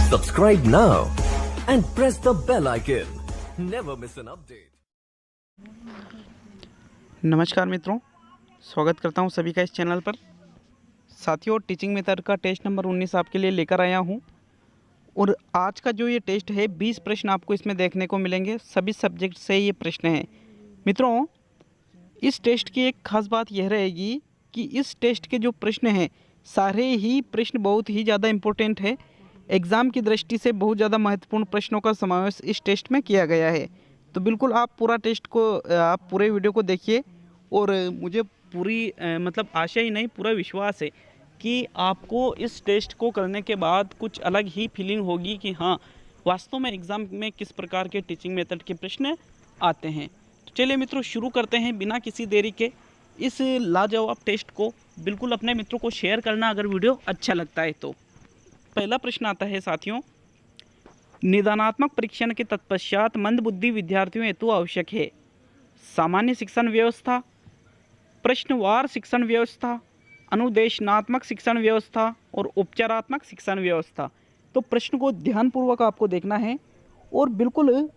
Subscribe now and press the bell icon. Never miss an update. नमस्कार मित्रों, स्वागत करता हूं सभी का इस चैनल पर। साथियों, टीचिंग मेथड का टेस्ट नंबर 19 आपके लिए लेकर आया हूं और आज का जो ये टेस्ट है 20 प्रश्न आपको इसमें देखने को मिलेंगे। सभी सब्जेक्ट से ये प्रश्न हैं। मित्रों, इस टेस्ट की एक खास बात यह रहेगी कि इस टेस्ट के जो प्रश्न हैं सारे ही प्रश्न बहुत ही ज़्यादा इम्पोर्टेंट है। एग्ज़ाम की दृष्टि से बहुत ज़्यादा महत्वपूर्ण प्रश्नों का समावेश इस टेस्ट में किया गया है। तो बिल्कुल आप पूरे वीडियो को देखिए और मुझे पूरी मतलब आशा ही नहीं, पूरा विश्वास है कि आपको इस टेस्ट को करने के बाद कुछ अलग ही फीलिंग होगी कि हाँ, वास्तव में एग्ज़ाम में किस प्रकार के टीचिंग मेथड के प्रश्न आते हैं। तो चलिए मित्रों, शुरू करते हैं बिना किसी देरी के इस लाजवाब टेस्ट को। बिल्कुल अपने मित्रों को शेयर करना अगर वीडियो अच्छा लगता है तो। पहला प्रश्न आता है साथियों, निदानात्मक परीक्षण के तत्पश्चात मंदबुद्धि विद्यार्थियों हेतु आवश्यक है। सामान्य शिक्षण व्यवस्था, प्रश्नवार शिक्षण व्यवस्था, अनुदेशनात्मक शिक्षण व्यवस्था और उपचारात्मक शिक्षण व्यवस्था। तो प्रश्न को ध्यानपूर्वक आपको देखना है और बिल्कुल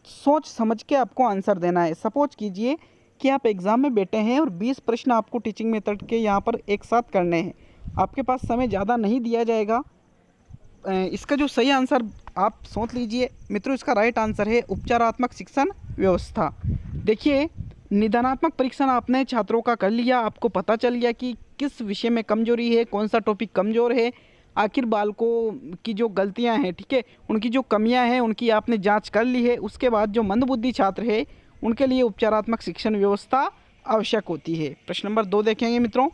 सोच समझ के आपको आंसर देना है। सपोज कीजिए कि आप एग्ज़ाम में बैठे हैं और 20 प्रश्न आपको टीचिंग मेथड के यहाँ पर एक साथ करने हैं। आपके पास समय ज़्यादा नहीं दिया जाएगा। इसका जो सही आंसर आप सोच लीजिए मित्रों, इसका राइट आंसर है उपचारात्मक शिक्षण व्यवस्था। देखिए, निदानात्मक परीक्षण आपने छात्रों का कर लिया, आपको पता चल गया कि किस विषय में कमजोरी है, कौन सा टॉपिक कमज़ोर है, आखिर बालकों की जो गलतियां हैं, ठीक है, उनकी जो कमियां हैं उनकी आपने जांच कर ली है। उसके बाद जो मंदबुद्धि छात्र है उनके लिए उपचारात्मक शिक्षण व्यवस्था आवश्यक होती है। प्रश्न नंबर 2 देखेंगे मित्रों,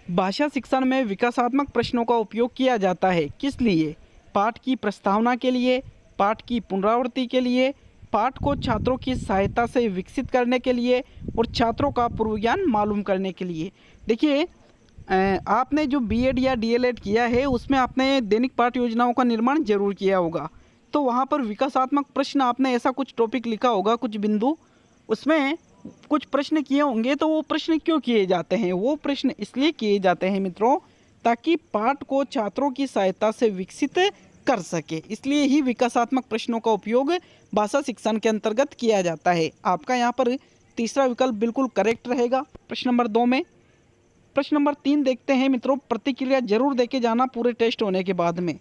भाषा शिक्षण में विकासात्मक प्रश्नों का उपयोग किया जाता है किस लिए? पाठ की प्रस्तावना के लिए, पाठ की पुनरावृत्ति के लिए, पाठ को छात्रों की सहायता से विकसित करने के लिए और छात्रों का पूर्व ज्ञान मालूम करने के लिए। देखिए, आपने जो बीएड या डीएलएड किया है उसमें आपने दैनिक पाठ योजनाओं का निर्माण जरूर किया होगा। तो वहाँ पर विकासात्मक प्रश्न आपने ऐसा कुछ टॉपिक लिखा होगा, कुछ बिंदु, उसमें कुछ प्रश्न किए होंगे। तो वो प्रश्न क्यों किए जाते हैं? वो प्रश्न इसलिए किए जाते हैं मित्रों ताकि पाठ को छात्रों की सहायता से विकसित कर सके। इसलिए ही विकासात्मक प्रश्नों का उपयोग भाषा शिक्षण के अंतर्गत किया जाता है। आपका यहाँ पर तीसरा विकल्प बिल्कुल करेक्ट रहेगा प्रश्न नंबर 2 में। प्रश्न नंबर 3 देखते हैं मित्रों, प्रतिक्रिया जरूर देके जाना पूरे टेस्ट होने के बाद में।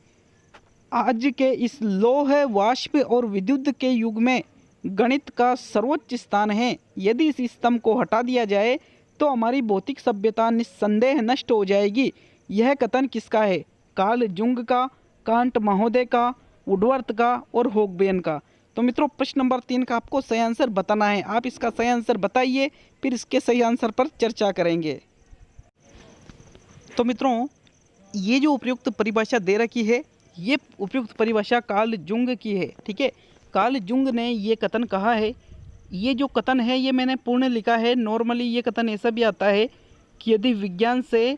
आज के इस लौह, वाष्प और विद्युत के युग में गणित का सर्वोच्च स्थान है। यदि इस स्तंभ को हटा दिया जाए तो हमारी भौतिक सभ्यता निस्संदेह नष्ट हो जाएगी। यह कथन किसका है? कार्ल जुंग का, कांट महोदय का, वुडवर्थ का और होगबेन का। तो मित्रों, प्रश्न नंबर 3 का आपको सही आंसर बताना है। आप इसका सही आंसर बताइए, फिर इसके सही आंसर पर चर्चा करेंगे। तो मित्रों, ये जो उपयुक्त परिभाषा दे रखी है, ये उपयुक्त परिभाषा कार्ल जुंग की है, ठीक है। कार्ल जुंग ने ये कथन कहा है। ये जो कथन है ये मैंने पूर्ण लिखा है। नॉर्मली ये कथन ऐसा भी आता है कि यदि विज्ञान से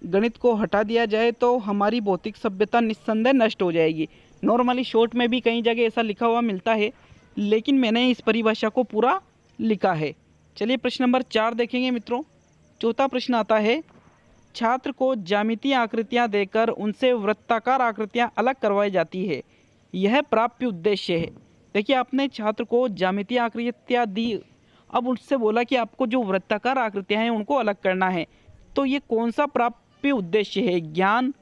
गणित को हटा दिया जाए तो हमारी भौतिक सभ्यता निस्संदेह नष्ट हो जाएगी। नॉर्मली शॉर्ट में भी कई जगह ऐसा लिखा हुआ मिलता है, लेकिन मैंने इस परिभाषा को पूरा लिखा है। चलिए प्रश्न नंबर 4 देखेंगे मित्रों। चौथा प्रश्न आता है, छात्र को ज्यामितीय आकृतियां देकर उनसे वृत्ताकार आकृतियां अलग करवाई जाती है। यह प्राप्य उद्देश्य है। देखिए, आपने छात्र को ज्यामितीय आकृतियां दी, अब उससे बोला कि आपको जो वृत्ताकार आकृतियां हैं उनको अलग करना है। तो ये कौन सा प्राप्य उद्देश्य है? ज्ञान,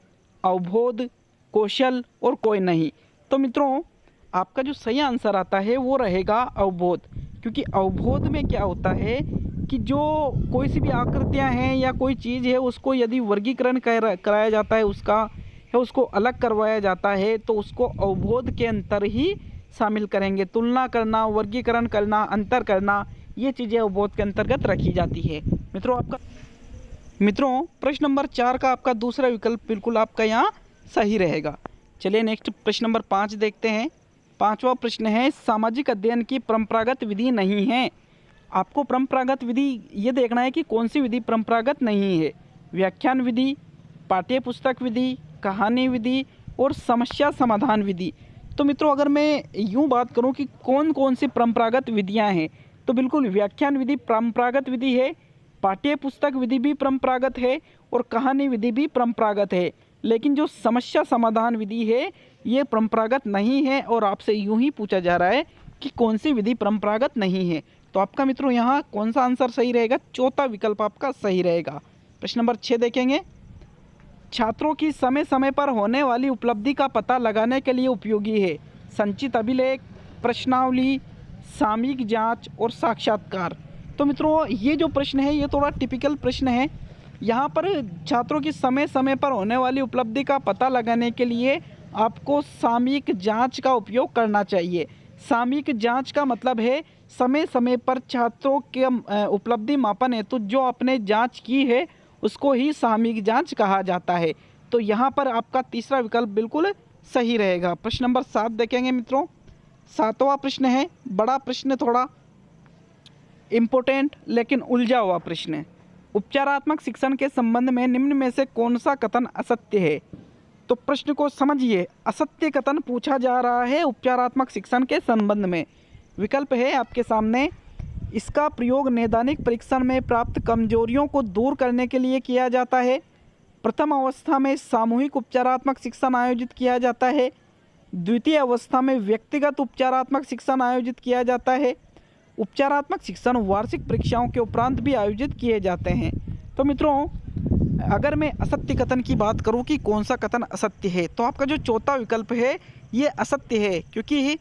अवबोध, कौशल और कोई नहीं। तो मित्रों, आपका जो सही आंसर आता है वो रहेगा अवबोध। क्योंकि अवबोध में क्या होता है कि जो कोई सी भी आकृतियां हैं या कोई चीज़ है उसको यदि वर्गीकरण कराया जाता है उसका, या उसको अलग करवाया जाता है, तो उसको अवबोध के अंतर ही शामिल करेंगे। तुलना करना, वर्गीकरण करना, अंतर करना, ये चीज़ें अवबोध के अंतर्गत रखी जाती है। मित्रों, प्रश्न नंबर 4 का आपका दूसरा विकल्प बिल्कुल आपका यहाँ सही रहेगा। चलिए नेक्स्ट प्रश्न नंबर 5 देखते हैं। 5वां प्रश्न है, सामाजिक अध्ययन की परंपरागत विधि नहीं है। आपको परंपरागत विधि ये देखना है कि कौन सी विधि परंपरागत नहीं है। व्याख्यान विधि, पाठ्य पुस्तक विधि, कहानी विधि और समस्या समाधान विधि। तो मित्रों, अगर मैं यूँ बात करूँ कि कौन कौन सी परंपरागत विधियाँ हैं, तो बिल्कुल व्याख्यान विधि परंपरागत विधि है, पाठ्य पुस्तक विधि भी परंपरागत है और कहानी विधि भी परंपरागत है। लेकिन जो समस्या समाधान विधि है ये परंपरागत नहीं है, और आपसे यूं ही पूछा जा रहा है कि कौन सी विधि परंपरागत नहीं है। तो आपका मित्रों यहाँ कौन सा आंसर सही रहेगा? चौथा विकल्प आपका सही रहेगा। प्रश्न नंबर 6 देखेंगे। छात्रों की समय समय पर होने वाली उपलब्धि का पता लगाने के लिए उपयोगी है संचित अभिलेख, प्रश्नावली, सामयिक जांच और साक्षात्कार। तो मित्रों ये जो प्रश्न है ये थोड़ा टिपिकल प्रश्न है। यहाँ पर छात्रों की समय समय पर होने वाली उपलब्धि का पता लगाने के लिए आपको सामयिक जांच का उपयोग करना चाहिए। सामयिक जांच का मतलब है समय समय पर छात्रों के उपलब्धि मापन हेतु जो आपने जांच की है उसको ही सामयिक जांच कहा जाता है। तो यहाँ पर आपका तीसरा विकल्प बिल्कुल सही रहेगा। प्रश्न नंबर 7 देखेंगे मित्रों। 7वां प्रश्न है, बड़ा प्रश्न, थोड़ा इम्पोर्टेंट लेकिन उलझा हुआ प्रश्न है। उपचारात्मक शिक्षण के संबंध में निम्न में से कौन सा कथन असत्य है? तो प्रश्न को समझिए, असत्य कथन पूछा जा रहा है उपचारात्मक शिक्षण के संबंध में। विकल्प है आपके सामने, इसका प्रयोग नैदानिक परीक्षण में प्राप्त कमजोरियों को दूर करने के लिए किया जाता है। प्रथम अवस्था में सामूहिक उपचारात्मक शिक्षण आयोजित किया जाता है। द्वितीय अवस्था में व्यक्तिगत उपचारात्मक शिक्षण आयोजित किया जाता है। उपचारात्मक शिक्षण वार्षिक परीक्षाओं के उपरांत भी आयोजित किए जाते हैं। तो मित्रों अगर मैं असत्य कथन की बात करूं कि कौन सा कथन असत्य है, तो आपका जो चौथा विकल्प है ये असत्य है, क्योंकि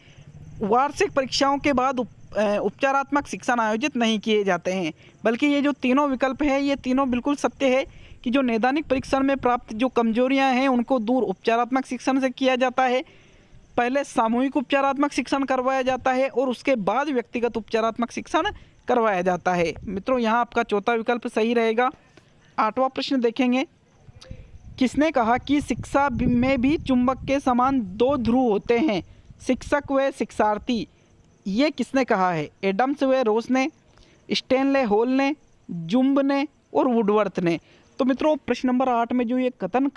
वार्षिक परीक्षाओं के बाद उपचारात्मक शिक्षण आयोजित नहीं किए जाते हैं। बल्कि ये जो तीनों विकल्प हैं ये तीनों बिल्कुल सत्य है कि जो नैदानिक परीक्षण में प्राप्त जो कमजोरियां हैं उनको दूर उपचारात्मक शिक्षण से किया जाता है। पहले सामूहिक उपचारात्मक शिक्षण करवाया जाता है और उसके बाद व्यक्तिगत उपचारात्मक शिक्षण करवाया जाता है। मित्रों यहाँ आपका चौथा विकल्प सही रहेगा। 8वां प्रश्न देखेंगे। किसने कहा कि शिक्षा में भी चुंबक के समान दो ध्रुव होते हैं, शिक्षक व शिक्षार्थी? ये किसने कहा है? एडम्स व रोस ने, स्टेनले हॉल ने, जुम्ब ने और वुडवर्थ ने। तो मित्रों प्रश्न नंबर 8 में जो ये कथन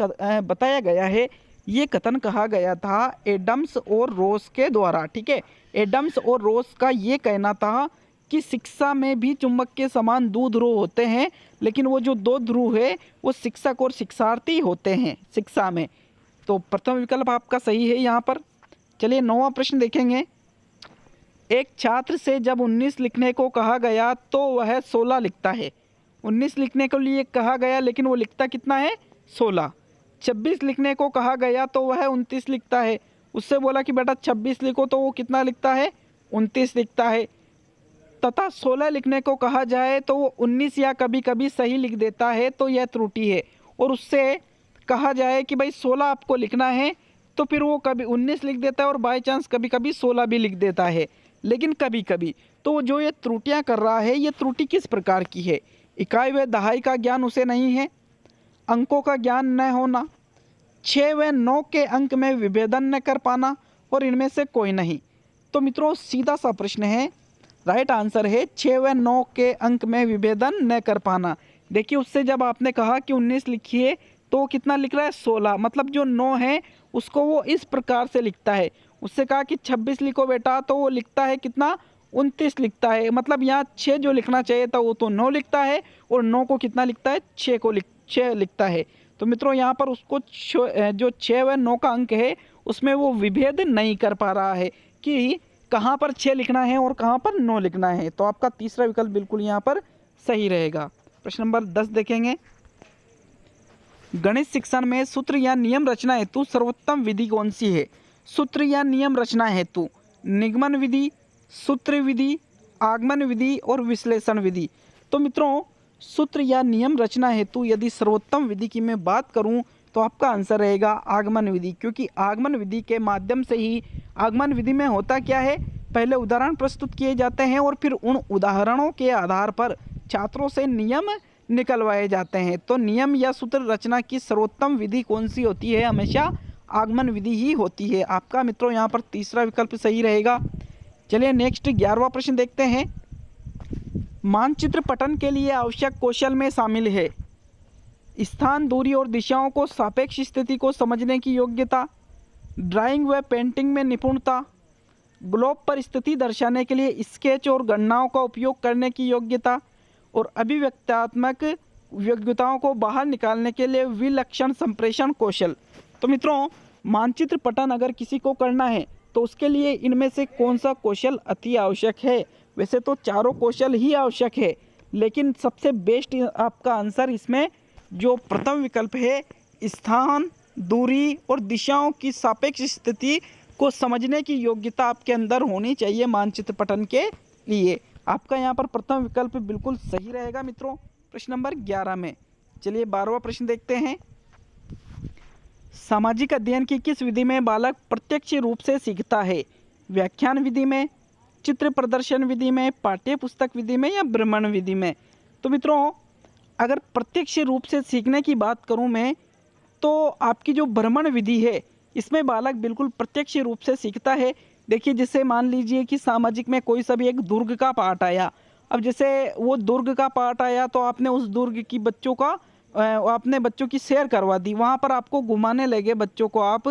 बताया गया है ये कथन कहा गया था एडम्स और रोस के द्वारा। ठीक है, एडम्स और रोस का ये कहना था कि शिक्षा में भी चुंबक के समान दो ध्रुव होते हैं, लेकिन वो जो दो ध्रुव है वो शिक्षक और शिक्षार्थी होते हैं शिक्षा में। तो प्रथम विकल्प आपका सही है यहाँ पर। चलिए 9वां प्रश्न देखेंगे। एक छात्र से जब 19 लिखने को कहा गया तो वह 16 लिखता है। 19 लिखने के लिए कहा गया लेकिन वो लिखता कितना है? 16। 26 लिखने को कहा गया तो वह 29 लिखता है। उससे बोला कि बेटा 26 लिखो तो वो कितना लिखता है? 29 लिखता है। तथा 16 लिखने को कहा जाए तो वो 19 या कभी कभी सही लिख देता है, तो यह त्रुटि है। और उससे कहा जाए कि भाई 16 आपको लिखना है तो फिर वो कभी 19 लिख देता है और बाई चांस कभी कभी 16 भी लिख देता है, लेकिन कभी कभी। तो जो ये त्रुटियां कर रहा है ये त्रुटि किस प्रकार की है? इकाई व दहाई का ज्ञान उसे नहीं है, अंकों का ज्ञान न होना, 6 व 9 के अंक में विभेदन न कर पाना, और इनमें से कोई नहीं। तो मित्रों सीधा सा प्रश्न है, राइट आंसर है 6 व 9 के अंक में विभेदन न कर पाना। देखिए उससे जब आपने कहा कि 19 लिखिए तो वो कितना लिख रहा है? 16। मतलब जो 9 है उसको वो इस प्रकार से लिखता है। उससे कहा कि 26 लिखो बेटा तो वो लिखता है कितना? 29 लिखता है। मतलब यहाँ 6 जो लिखना चाहिए था वो तो 9 लिखता है, और 9 को कितना लिखता है? 6 लिखता है। तो मित्रों यहाँ पर उसको जो 6 व 9 का अंक है उसमें वो विभेद नहीं कर पा रहा है कि कहाँ पर 6 लिखना है और कहाँ पर 9 लिखना है। तो आपका तीसरा विकल्प बिल्कुल यहाँ पर सही रहेगा। प्रश्न नंबर 10 देखेंगे। गणित शिक्षण में सूत्र या नियम रचना हेतु सर्वोत्तम विधि कौन सी है? सूत्र या नियम रचना हेतु निगमन विधि, सूत्र विधि, आगमन विधि और विश्लेषण विधि। तो मित्रों सूत्र या नियम रचना हेतु यदि सर्वोत्तम विधि की मैं बात करूं तो आपका आंसर रहेगा आगमन विधि, क्योंकि आगमन विधि के माध्यम से ही, आगमन विधि में होता क्या है, पहले उदाहरण प्रस्तुत किए जाते हैं और फिर उन उदाहरणों के आधार पर छात्रों से नियम निकलवाए जाते हैं। तो नियम या सूत्र रचना की सर्वोत्तम विधि कौन सी होती है? हमेशा आगमन विधि ही होती है। आपका मित्रों यहाँ पर तीसरा विकल्प सही रहेगा। चलिए नेक्स्ट 11वां प्रश्न देखते हैं। मानचित्र पठन के लिए आवश्यक कौशल में शामिल है स्थान, दूरी और दिशाओं को सापेक्ष स्थिति को समझने की योग्यता, ड्राइंग व पेंटिंग में निपुणता, ग्लोब पर स्थिति दर्शाने के लिए स्केच और गणनाओं का उपयोग करने की योग्यता, और अभिव्यक्त्यात्मक योग्यताओं को बाहर निकालने के लिए विलक्षण संप्रेषण कौशल। तो मित्रों, मानचित्र पठन अगर किसी को करना है तो उसके लिए इनमें से कौन सा कौशल अति आवश्यक है? वैसे तो चारों कौशल ही आवश्यक है, लेकिन सबसे बेस्ट आपका आंसर इसमें जो प्रथम विकल्प है, स्थान, दूरी और दिशाओं की सापेक्ष स्थिति को समझने की योग्यता आपके अंदर होनी चाहिए मानचित्र पठन के लिए। आपका यहाँ पर प्रथम विकल्प बिल्कुल सही रहेगा मित्रों, प्रश्न नंबर 11 में। चलिए 12वां प्रश्न देखते हैं। सामाजिक अध्ययन की किस विधि में बालक प्रत्यक्ष रूप से सीखता है? व्याख्यान विधि में, चित्र प्रदर्शन विधि में, पाठ्य पुस्तक विधि में या भ्रमण विधि में? तो मित्रों, अगर प्रत्यक्ष रूप से सीखने की बात करूं मैं, तो आपकी जो भ्रमण विधि है इसमें बालक बिल्कुल प्रत्यक्ष रूप से सीखता है। देखिए, जैसे मान लीजिए कि सामाजिक में कोई सा भी एक दुर्ग का पाठ आया। अब जैसे वो दुर्ग का पाठ आया तो आपने उस दुर्ग की बच्चों का आपने बच्चों की सैर करवा दी, वहाँ पर आपको घुमाने लगे बच्चों को आप,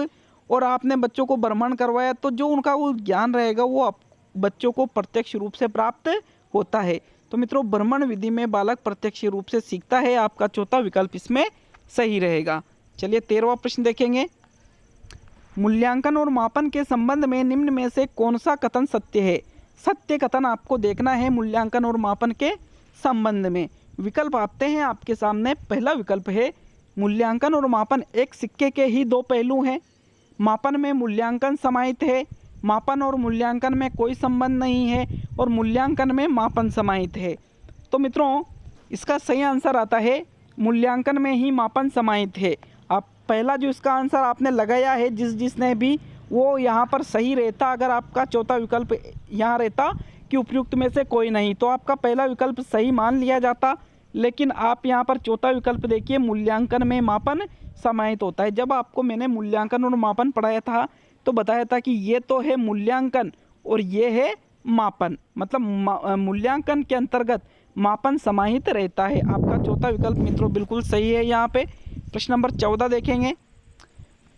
और आपने बच्चों को भ्रमण करवाया, तो जो उनका वो ज्ञान रहेगा वो बच्चों को प्रत्यक्ष रूप से प्राप्त होता है। तो मित्रों, भ्रमण विधि में बालक प्रत्यक्ष रूप से सीखता है। आपका चौथा विकल्प इसमें सही रहेगा। चलिए 13वां प्रश्न देखेंगे। मूल्यांकन और मापन के संबंध में निम्न में से कौन सा कथन सत्य है? सत्य कथन आपको देखना है मूल्यांकन और मापन के संबंध में। विकल्प आते हैं आपके सामने। पहला विकल्प है, मूल्यांकन और मापन एक सिक्के के ही दो पहलू हैं। मापन में मूल्यांकन समाहित है, मापन और मूल्यांकन में कोई संबंध नहीं है, और मूल्यांकन में मापन समाहित है। तो मित्रों, इसका सही आंसर आता है मूल्यांकन में ही मापन समाहित है। आप पहला जो इसका आंसर आपने लगाया है, जिसने भी, वो यहाँ पर सही रहता। अगर आपका चौथा विकल्प यहाँ रहता कि उपयुक्त में से कोई नहीं, तो आपका पहला विकल्प सही मान लिया जाता। लेकिन आप यहाँ पर चौथा विकल्प देखिए, मूल्यांकन में मापन समाहित होता है। जब आपको मैंने मूल्यांकन और मापन पढ़ाया था तो बताया था कि ये तो है मूल्यांकन और ये है मापन, मतलब मूल्यांकन के अंतर्गत मापन समाहित रहता है। आपका चौथा विकल्प मित्रों बिल्कुल सही है। यहाँ पे प्रश्न नंबर 14 देखेंगे।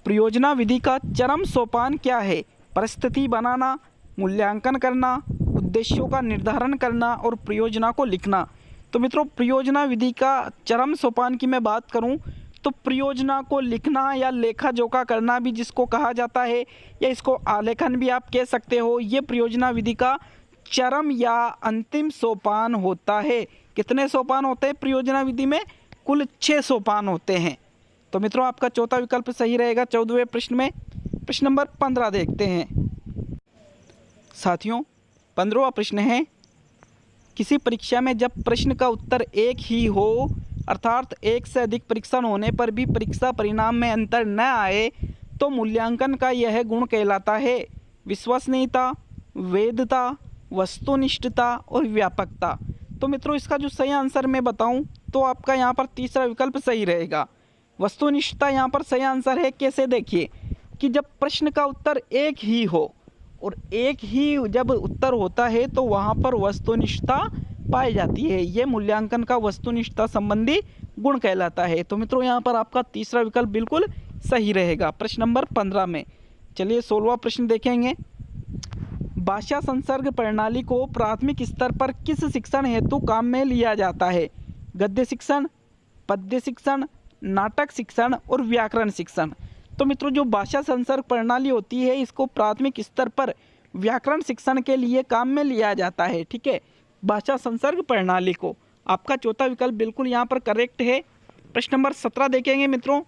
परियोजना विधि का चरम सोपान क्या है? परिस्थिति बनाना, मूल्यांकन करना, उद्देश्यों का निर्धारण करना और परियोजना को लिखना। तो मित्रों, परियोजना विधि का चरम सोपान की मैं बात करूं तो परियोजना को लिखना या लेखा जोखा करना भी जिसको कहा जाता है, या इसको आलेखन भी आप कह सकते हो, ये परियोजना विधि का चरम या अंतिम सोपान होता है। कितने सोपान होते हैं परियोजना विधि में? कुल 6 सोपान होते हैं। तो मित्रों, आपका चौथा विकल्प सही रहेगा 14वें प्रश्न में। प्रश्न नंबर 15 देखते हैं। साथियों, 15वां प्रश्न है, किसी परीक्षा में जब प्रश्न का उत्तर एक ही हो, अर्थात एक से अधिक परीक्षण होने पर भी परीक्षा परिणाम में अंतर न आए, तो मूल्यांकन का यह गुण कहलाता है विश्वसनीयता, वैधता, वस्तुनिष्ठता और व्यापकता। तो मित्रों, इसका जो सही आंसर मैं बताऊं तो आपका यहाँ पर तीसरा विकल्प सही रहेगा। वस्तुनिष्ठता यहाँ पर सही आंसर है। कैसे? देखिए कि जब प्रश्न का उत्तर एक ही हो, और एक ही जब उत्तर होता है तो वहाँ पर वस्तुनिष्ठता पाई जाती है। ये मूल्यांकन का वस्तुनिष्ठता संबंधी गुण कहलाता है। तो मित्रों, यहाँ पर आपका तीसरा विकल्प बिल्कुल सही रहेगा प्रश्न नंबर 15 में। चलिए 16वां प्रश्न देखेंगे। भाषा संसर्ग प्रणाली को प्राथमिक स्तर पर किस शिक्षण हेतु काम में लिया जाता है? गद्य शिक्षण, पद्य शिक्षण, नाटक शिक्षण और व्याकरण शिक्षण। तो मित्रों, जो भाषा संसर्ग प्रणाली होती है इसको प्राथमिक स्तर पर व्याकरण शिक्षण के लिए काम में लिया जाता है। ठीक है, भाषा संसर्ग प्रणाली को। आपका चौथा विकल्प बिल्कुल यहाँ पर करेक्ट है। प्रश्न नंबर 17 देखेंगे मित्रों।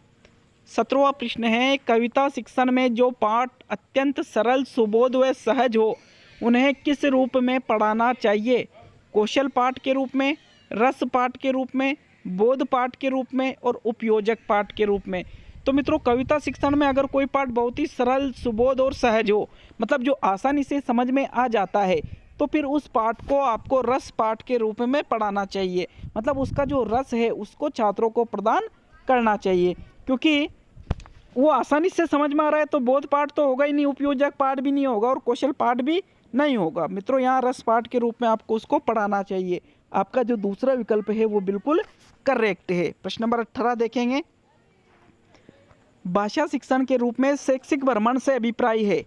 17वां प्रश्न है, कविता शिक्षण में जो पाठ अत्यंत सरल, सुबोध व सहज हो, उन्हें किस रूप में पढ़ाना चाहिए? कौशल पाठ के रूप में, रस पाठ के रूप में, बोध पाठ के रूप में और उपयोजक पाठ के रूप में। तो मित्रों, कविता शिक्षण में अगर कोई पाठ बहुत ही सरल, सुबोध और सहज हो, मतलब जो आसानी से समझ में आ जाता है, तो फिर उस पाठ को आपको रस पाठ के रूप में पढ़ाना चाहिए। मतलब उसका जो रस है उसको छात्रों को प्रदान करना चाहिए, क्योंकि वो आसानी से समझ में आ रहा है तो बोध पाठ तो होगा ही नहीं, उपयोजक पाठ भी नहीं होगा और कौशल पाठ भी नहीं होगा। मित्रों, यहाँ रस पाठ के रूप में आपको उसको पढ़ाना चाहिए। आपका जो दूसरा विकल्प है वो बिल्कुल करेक्ट है। प्रश्न नंबर 18 देखेंगे। भाषा शिक्षण के रूप में शैक्षिक भ्रमण से अभिप्राय है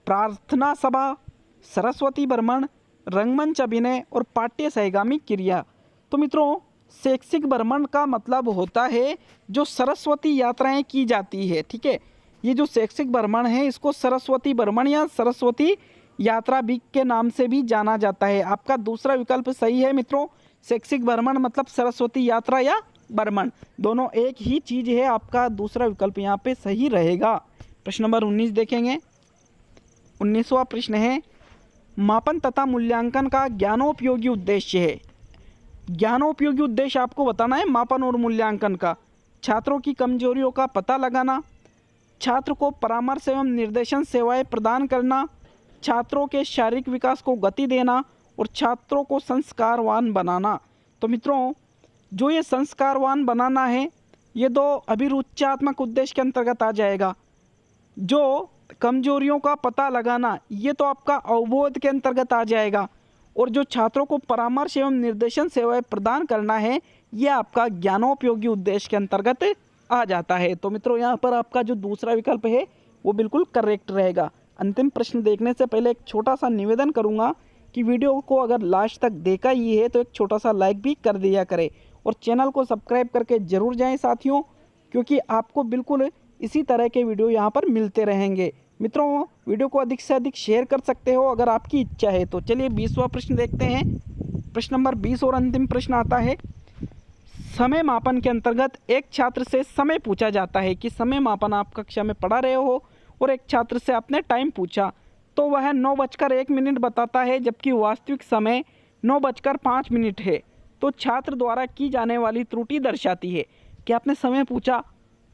प्रार्थना सभा, सरस्वती भ्रमण, रंगमंच अभिनय और पाठ्य सहगामी क्रिया। तो मित्रों, शैक्षिक भ्रमण का मतलब होता है जो सरस्वती यात्राएं की जाती है। ठीक है, ये जो शैक्षिक भ्रमण है इसको सरस्वती भ्रमण या सरस्वती यात्रा भी के नाम से भी जाना जाता है। आपका दूसरा विकल्प सही है मित्रों। शैक्षिक भ्रमण मतलब सरस्वती यात्रा या भ्रमण, दोनों एक ही चीज़ है। आपका दूसरा विकल्प यहाँ पे सही रहेगा। प्रश्न नंबर 19 देखेंगे। 19वां प्रश्न है, मापन तथा मूल्यांकन का ज्ञानोपयोगी उद्देश्य है। ज्ञानोपयोगी उद्देश्य आपको बताना है मापन और मूल्यांकन का। छात्रों की कमजोरियों का पता लगाना, छात्र को परामर्श एवं निर्देशन सेवाएं प्रदान करना, छात्रों के शारीरिक विकास को गति देना और छात्रों को संस्कारवान बनाना। तो मित्रों, जो ये संस्कारवान बनाना है ये दो अभिरुच्यात्मक उद्देश्य के अंतर्गत आ जाएगा। जो कमजोरियों का पता लगाना ये तो आपका अवबोध के अंतर्गत आ जाएगा, और जो छात्रों को परामर्श एवं निर्देशन सेवाएं प्रदान करना है ये आपका ज्ञानोपयोगी उद्देश्य के अंतर्गत आ जाता है। तो मित्रों, यहाँ पर आपका जो दूसरा विकल्प है वो बिल्कुल करेक्ट रहेगा। अंतिम प्रश्न देखने से पहले एक छोटा सा निवेदन करूँगा कि वीडियो को अगर लास्ट तक देखा ही है तो एक छोटा सा लाइक भी कर दिया करें, और चैनल को सब्सक्राइब करके ज़रूर जाएं साथियों, क्योंकि आपको बिल्कुल इसी तरह के वीडियो यहाँ पर मिलते रहेंगे। मित्रों, वीडियो को अधिक से अधिक शेयर कर सकते हो अगर आपकी इच्छा है तो। चलिए 20वां प्रश्न देखते हैं। प्रश्न नंबर 20 और अंतिम प्रश्न आता है, समय मापन के अंतर्गत एक छात्र से समय पूछा जाता है कि समय मापन आप कक्षा में पढ़ा रहे हो और एक छात्र से आपने टाइम पूछा तो वह 9:01 बताता है, जबकि वास्तविक समय 9:05 है। तो छात्र द्वारा की जाने वाली त्रुटि दर्शाती है कि आपने समय पूछा,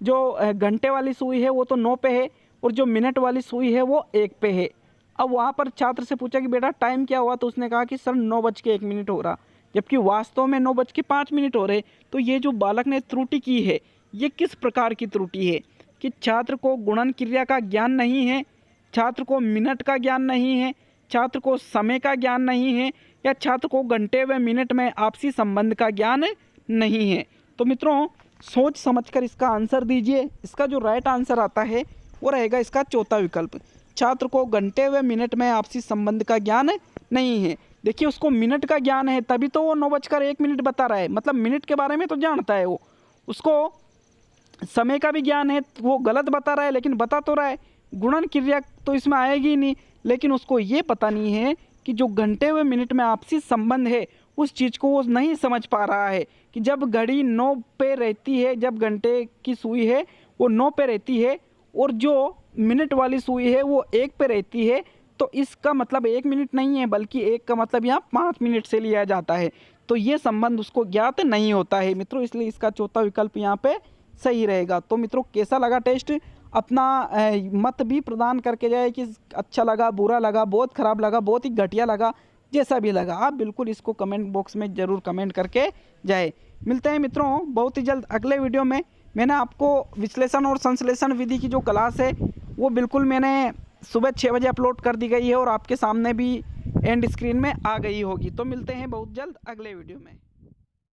जो घंटे वाली सुई है वो तो 9 पे है और जो मिनट वाली सुई है वो 1 पे है। अब वहाँ पर छात्र से पूछा कि बेटा टाइम क्या हुआ, तो उसने कहा कि सर 9:01 हो रहा, जबकि वास्तव में 9:05 हो रहे। तो ये जो बालक ने त्रुटि की है ये किस प्रकार की त्रुटि है कि छात्र को गुणन क्रिया का ज्ञान नहीं है, छात्र को मिनट का ज्ञान नहीं है, छात्र को समय का ज्ञान नहीं है, या छात्र को घंटे व मिनट में आपसी संबंध का ज्ञान नहीं है। तो मित्रों, सोच समझकर इसका आंसर दीजिए। इसका जो राइट आंसर आता है वो रहेगा इसका चौथा विकल्प, छात्र को घंटे व मिनट में आपसी संबंध का ज्ञान नहीं है। देखिए, उसको मिनट का ज्ञान है तभी तो वो 9:01 बता रहा है, मतलब मिनट के बारे में तो जानता है वो। उसको समय का भी ज्ञान है, वो गलत बता रहा है लेकिन बता तो रहा है। गुणन क्रिया तो इसमें आएगी ही नहीं, लेकिन उसको ये पता नहीं है कि जो घंटे व मिनट में आपसी संबंध है उस चीज़ को वो नहीं समझ पा रहा है कि जब घड़ी 9 पे रहती है, जब घंटे की सुई है वो 9 पे रहती है और जो मिनट वाली सुई है वो 1 पे रहती है, तो इसका मतलब 1 मिनट नहीं है बल्कि 1 का मतलब यहाँ 5 मिनट से लिया जाता है। तो ये संबंध उसको ज्ञात नहीं होता है मित्रों, इसलिए इसका चौथा विकल्प यहाँ पे सही रहेगा। तो मित्रों, कैसा लगा टेस्ट? अपना मत भी प्रदान करके जाए कि अच्छा लगा, बुरा लगा, बहुत ख़राब लगा, बहुत ही घटिया लगा, जैसा भी लगा आप बिल्कुल इसको कमेंट बॉक्स में ज़रूर कमेंट करके जाए। मिलते हैं मित्रों बहुत ही जल्द अगले वीडियो में। मैंने आपको विश्लेषण और संश्लेषण विधि की जो क्लास है वो बिल्कुल मैंने सुबह 6 बजे अपलोड कर दी गई है और आपके सामने भी एंड स्क्रीन में आ गई होगी। तो मिलते हैं बहुत जल्द अगले वीडियो में।